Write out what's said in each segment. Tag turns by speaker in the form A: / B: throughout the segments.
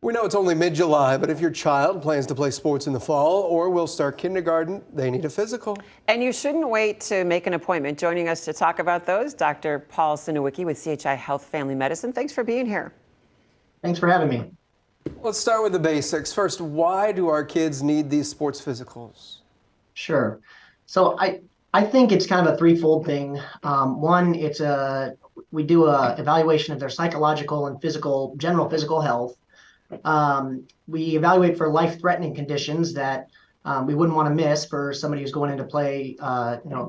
A: We know it's only mid-July, but if your child plans to play sports in the fall or will start kindergarten, they need a physical.
B: And you shouldn't wait to make an appointment. Joining us to talk about those, Dr. Paul Sinowicki with CHI Health Family Medicine. Thanks for being here.
C: Thanks for having me.
A: Let's start with the basics. First, why do our kids need these sports physicals?
C: Sure. So I think it's kind of a threefold thing. One, we do a evaluation of their psychological and general physical health. We evaluate for life-threatening conditions that we wouldn't want to miss for somebody who's going into play,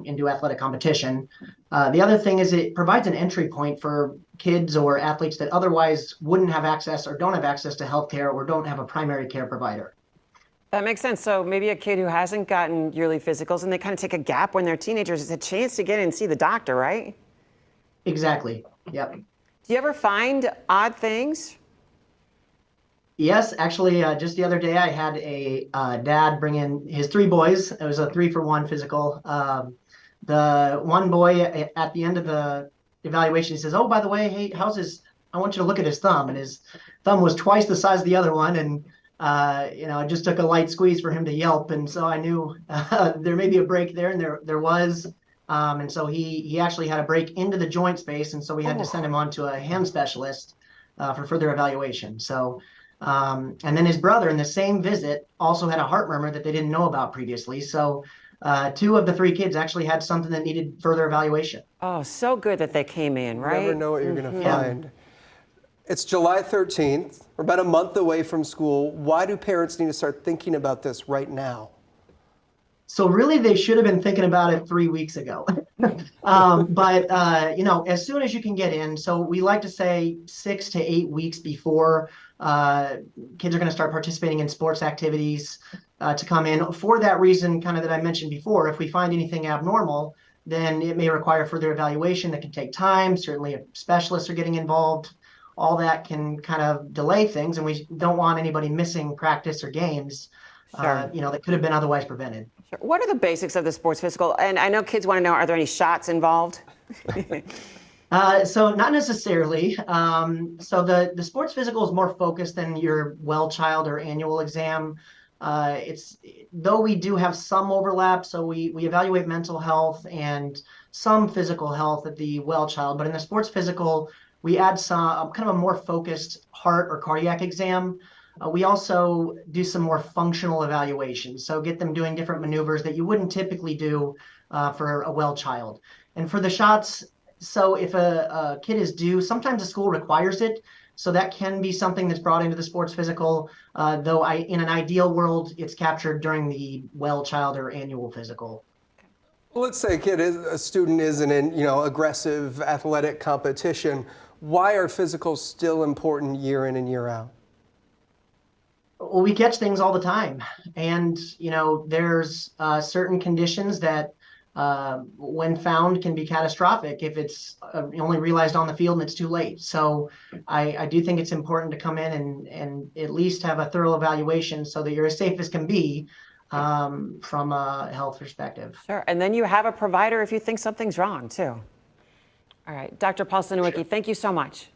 C: into athletic competition. The other thing is it provides an entry point for kids or athletes that otherwise wouldn't have access or don't have access to healthcare or don't have a primary care provider.
B: That makes sense. So maybe a kid who hasn't gotten yearly physicals and they kind of take a gap when they're teenagers, it's a chance to get in and see the doctor, right?
C: Exactly. Yep.
B: Do you ever find odd things?
C: Yes, actually, just the other day I had a dad bring in his three boys. It was a 3-for-1 physical. The one boy at the end of the evaluation, he says, "Oh, by the way, hey, I want you to look at his thumb." And his thumb was twice the size of the other one. And, it just took a light squeeze for him to yelp. And so I knew there may be a break there, and there was. And so he actually had a break into the joint space. And so we had to send him on to a hand specialist for further evaluation. So. And then his brother in the same visit also had a heart murmur that they didn't know about previously. So 2 of the 3 kids actually had something that needed further evaluation.
B: Oh, so good that they came in, right?
A: You never know what you're going to find. It's July 13th. We're about a month away from school. Why do parents need to start thinking about this right now?
C: So really, they should have been thinking about it 3 weeks ago. But as soon as you can get in, so we like to say 6 to 8 weeks before kids are going to start participating in sports activities to come in. For that reason, kind of that I mentioned before, if we find anything abnormal, then it may require further evaluation that can take time. Certainly, if specialists are getting involved, all that can kind of delay things, and we don't want anybody missing practice or games.
B: Sure.
C: That could have been otherwise prevented.
B: Sure. What are the basics of the sports physical? And I know kids want to know, are there any shots involved?
C: So not necessarily. So the sports physical is more focused than your well child or annual exam. Though we do have some overlap, so we evaluate mental health and some physical health at the well child, but in the sports physical, we add some kind of a more focused heart or cardiac exam. We also do some more functional evaluations, so get them doing different maneuvers that you wouldn't typically do for a well child. And for the shots, so if a kid is due, sometimes the school requires it, so that can be something that's brought into the sports physical, though in an ideal world, it's captured during the well child or annual physical.
A: Well, let's say a student is in an aggressive athletic competition. Why are physicals still important year in and year out?
C: Well, we catch things all the time, and there's certain conditions that when found can be catastrophic if it's only realized on the field and it's too late. So I do think it's important to come in and at least have a thorough evaluation so that you're as safe as can be from a health perspective.
B: Sure. And then you have a provider if you think something's wrong too. All right. Dr. Paul Sinowicki, thank you so much.